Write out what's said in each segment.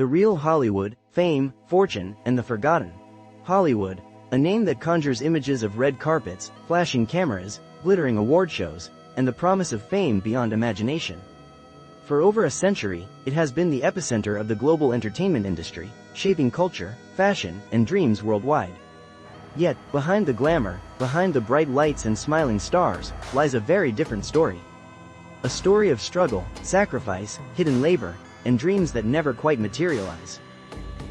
The real Hollywood, fame, fortune, and the forgotten. Hollywood, a name that conjures images of red carpets, flashing cameras, glittering award shows, and the promise of fame beyond imagination. For over a century, it has been the epicenter of the global entertainment industry, shaping culture, fashion, and dreams worldwide. Yet, behind the glamour, behind the bright lights and smiling stars, lies a very different story. A story of struggle, sacrifice, hidden labor, and dreams that never quite materialize.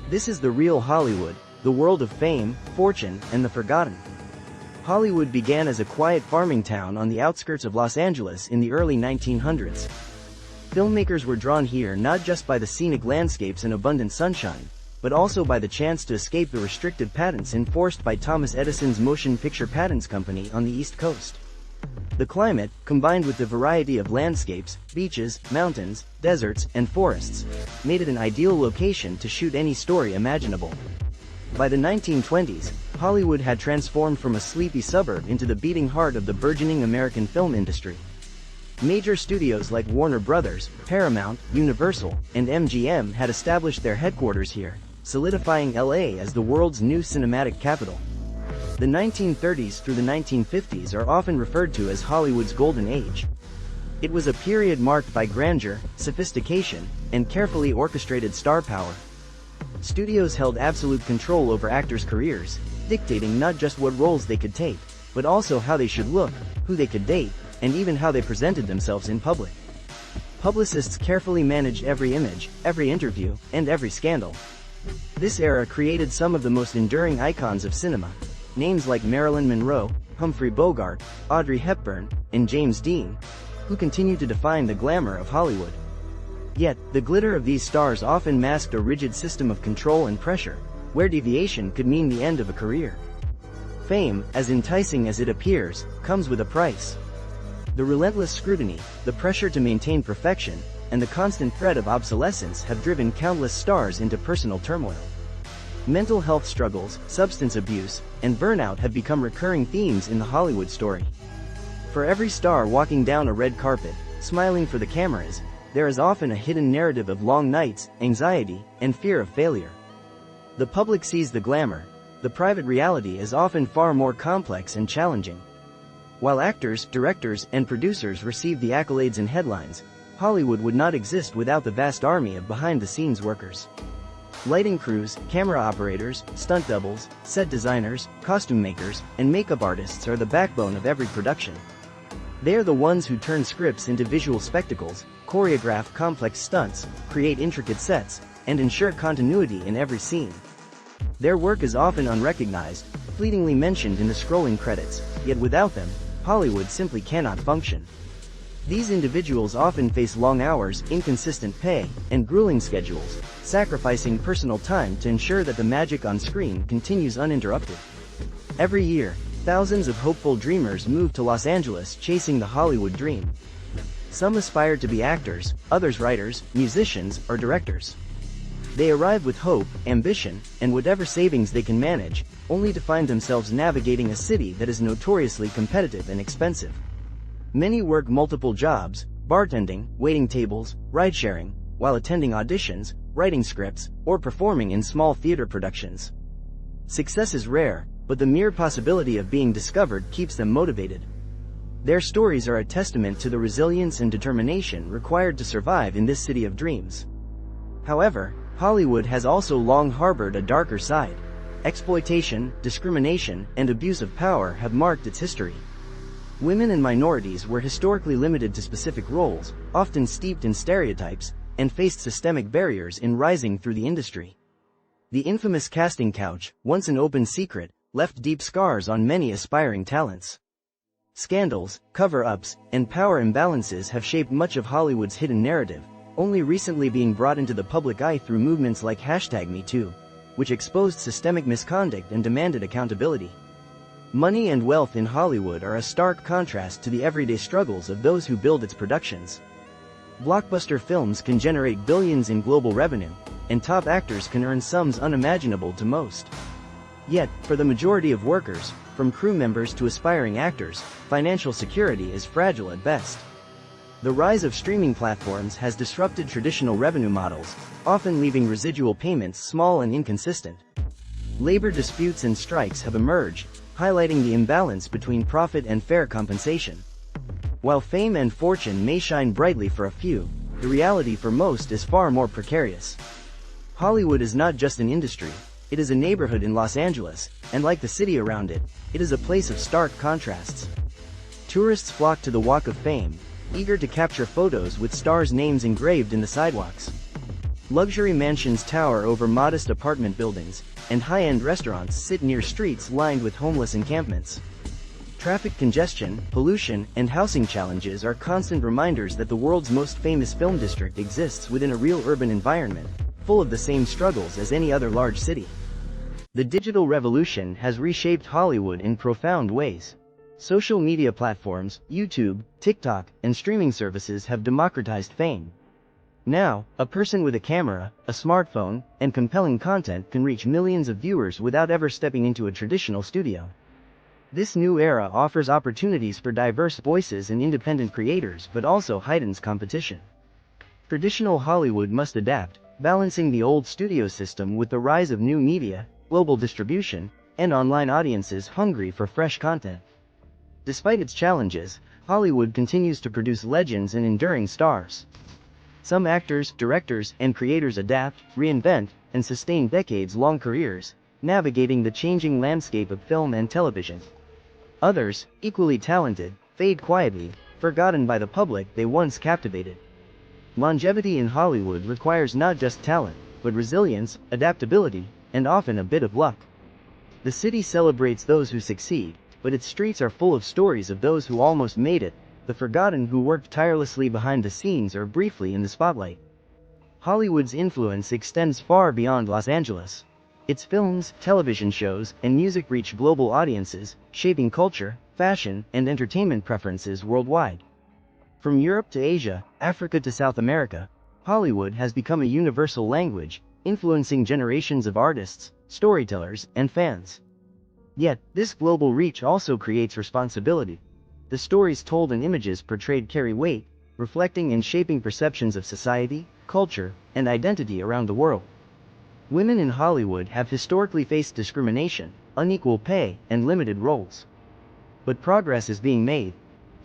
This is the real Hollywood, the world of fame, fortune, and the forgotten. Hollywood began as a quiet farming town on the outskirts of Los Angeles in the early 1900s. Filmmakers were drawn here not just by the scenic landscapes and abundant sunshine, but also by the chance to escape the restrictive patents enforced by Thomas Edison's Motion Picture Patents Company on the East Coast. The climate, combined with the variety of landscapes, beaches, mountains, deserts, and forests, made it an ideal location to shoot any story imaginable. By the 1920s, Hollywood had transformed from a sleepy suburb into the beating heart of the burgeoning American film industry. Major studios like Warner Brothers, Paramount, Universal, and MGM had established their headquarters here, solidifying LA as the world's new cinematic capital. The 1930s through the 1950s are often referred to as Hollywood's golden age. It was a period marked by grandeur, sophistication, and carefully orchestrated star power. Studios held absolute control over actors' careers, dictating not just what roles they could take, but also how they should look, who they could date, and even how they presented themselves in public. Publicists carefully managed every image, every interview, and every scandal. This era created some of the most enduring icons of cinema. Names like Marilyn Monroe, Humphrey Bogart, Audrey Hepburn, and James Dean, who continue to define the glamour of Hollywood. Yet, the glitter of these stars often masked a rigid system of control and pressure, where deviation could mean the end of a career. Fame, as enticing as it appears, comes with a price. The relentless scrutiny, the pressure to maintain perfection, and the constant threat of obsolescence have driven countless stars into personal turmoil. Mental health struggles, substance abuse, and burnout have become recurring themes in the Hollywood story. For every star walking down a red carpet, smiling for the cameras, there is often a hidden narrative of long nights, anxiety, and fear of failure. The public sees the glamour. The private reality is often far more complex and challenging. While actors, directors, and producers receive the accolades and headlines, Hollywood would not exist without the vast army of behind-the-scenes workers. Lighting crews, camera operators, stunt doubles, set designers, costume makers, and makeup artists are the backbone of every production. They are the ones who turn scripts into visual spectacles, choreograph complex stunts, create intricate sets, and ensure continuity in every scene. Their work is often unrecognized, fleetingly mentioned in the scrolling credits, yet without them, Hollywood simply cannot function. These individuals often face long hours, inconsistent pay, and grueling schedules, sacrificing personal time to ensure that the magic on screen continues uninterrupted. Every year, thousands of hopeful dreamers move to Los Angeles chasing the Hollywood dream. Some aspire to be actors, others writers, musicians, or directors. They arrive with hope, ambition, and whatever savings they can manage, only to find themselves navigating a city that is notoriously competitive and expensive. Many work multiple jobs, bartending, waiting tables, ride-sharing, while attending auditions, writing scripts, or performing in small theater productions. Success is rare, but the mere possibility of being discovered keeps them motivated. Their stories are a testament to the resilience and determination required to survive in this city of dreams. However, Hollywood has also long harbored a darker side. Exploitation, discrimination, and abuse of power have marked its history. Women and minorities were historically limited to specific roles, often steeped in stereotypes, and faced systemic barriers in rising through the industry. The infamous casting couch, once an open secret, left deep scars on many aspiring talents. Scandals, cover-ups, and power imbalances have shaped much of Hollywood's hidden narrative, only recently being brought into the public eye through movements like #MeToo, which exposed systemic misconduct and demanded accountability. Money and wealth in Hollywood are a stark contrast to the everyday struggles of those who build its productions. Blockbuster films can generate billions in global revenue, and top actors can earn sums unimaginable to most. Yet, for the majority of workers, from crew members to aspiring actors, financial security is fragile at best. The rise of streaming platforms has disrupted traditional revenue models, often leaving residual payments small and inconsistent. Labor disputes and strikes have emerged, highlighting the imbalance between profit and fair compensation. While fame and fortune may shine brightly for a few, the reality for most is far more precarious. Hollywood is not just an industry, it is a neighborhood in Los Angeles, and like the city around it, it is a place of stark contrasts. Tourists flock to the Walk of Fame, eager to capture photos with stars' names engraved in the sidewalks. Luxury mansions tower over modest apartment buildings, and high-end restaurants sit near streets lined with homeless encampments. Traffic congestion, pollution, and housing challenges are constant reminders that the world's most famous film district exists within a real urban environment, full of the same struggles as any other large city. The digital revolution has reshaped Hollywood in profound ways. Social media platforms, YouTube, TikTok, and streaming services have democratized fame. Now, a person with a camera, a smartphone, and compelling content can reach millions of viewers without ever stepping into a traditional studio. This new era offers opportunities for diverse voices and independent creators but also heightens competition. Traditional Hollywood must adapt, balancing the old studio system with the rise of new media, global distribution, and online audiences hungry for fresh content. Despite its challenges, Hollywood continues to produce legends and enduring stars. Some actors, directors, and creators adapt, reinvent, and sustain decades-long careers, navigating the changing landscape of film and television. Others, equally talented, fade quietly, forgotten by the public they once captivated. Longevity in Hollywood requires not just talent, but resilience, adaptability, and often a bit of luck. The city celebrates those who succeed, but its streets are full of stories of those who almost made it, the forgotten who worked tirelessly behind the scenes or briefly in the spotlight. Hollywood's influence extends far beyond Los Angeles. Its films, television shows, and music reach global audiences, shaping culture, fashion, and entertainment preferences worldwide. From Europe to Asia, Africa to South America, Hollywood has become a universal language, influencing generations of artists, storytellers, and fans. Yet, this global reach also creates responsibility. The stories told and images portrayed carry weight, reflecting and shaping perceptions of society, culture, and identity around the world. Women in Hollywood have historically faced discrimination, unequal pay, and limited roles. But progress is being made.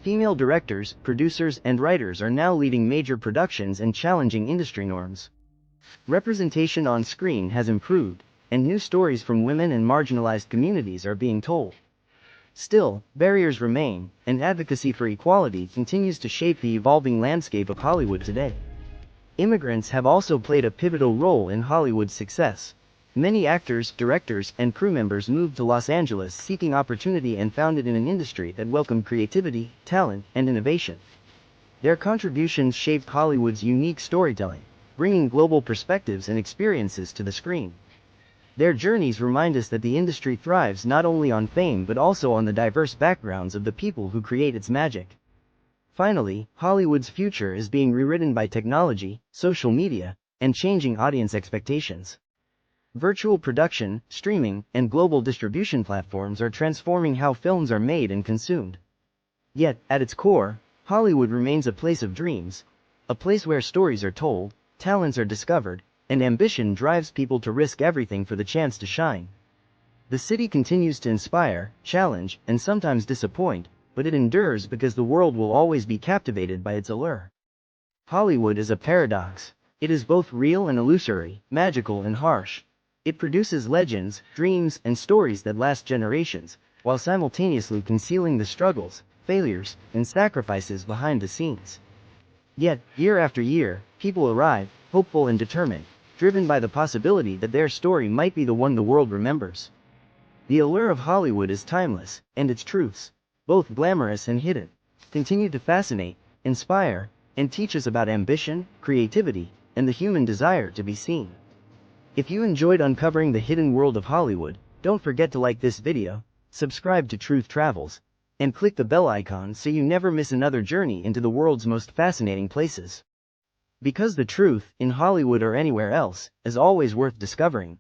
Female directors, producers, and writers are now leading major productions and challenging industry norms. Representation on screen has improved, and new stories from women and marginalized communities are being told. Still, barriers remain, and advocacy for equality continues to shape the evolving landscape of Hollywood today. Immigrants have also played a pivotal role in Hollywood's success. Many actors, directors, and crew members moved to Los Angeles seeking opportunity and found it in an industry that welcomed creativity, talent, and innovation. Their contributions shaped Hollywood's unique storytelling, bringing global perspectives and experiences to the screen. Their journeys remind us that the industry thrives not only on fame but also on the diverse backgrounds of the people who create its magic. Finally, Hollywood's future is being rewritten by technology, social media, and changing audience expectations. Virtual production, streaming, and global distribution platforms are transforming how films are made and consumed. Yet, at its core, Hollywood remains a place of dreams, a place where stories are told, talents are discovered, and ambition drives people to risk everything for the chance to shine. The city continues to inspire, challenge, and sometimes disappoint, but it endures because the world will always be captivated by its allure. Hollywood is a paradox. It is both real and illusory, magical and harsh. It produces legends, dreams, and stories that last generations, while simultaneously concealing the struggles, failures, and sacrifices behind the scenes. Yet, year after year, people arrive, hopeful and determined, driven by the possibility that their story might be the one the world remembers. The allure of Hollywood is timeless, and its truths, both glamorous and hidden, continue to fascinate, inspire, and teach us about ambition, creativity, and the human desire to be seen. If you enjoyed uncovering the hidden world of Hollywood, don't forget to like this video, subscribe to Truth Travels, and click the bell icon so you never miss another journey into the world's most fascinating places. Because the truth, in Hollywood or anywhere else, is always worth discovering.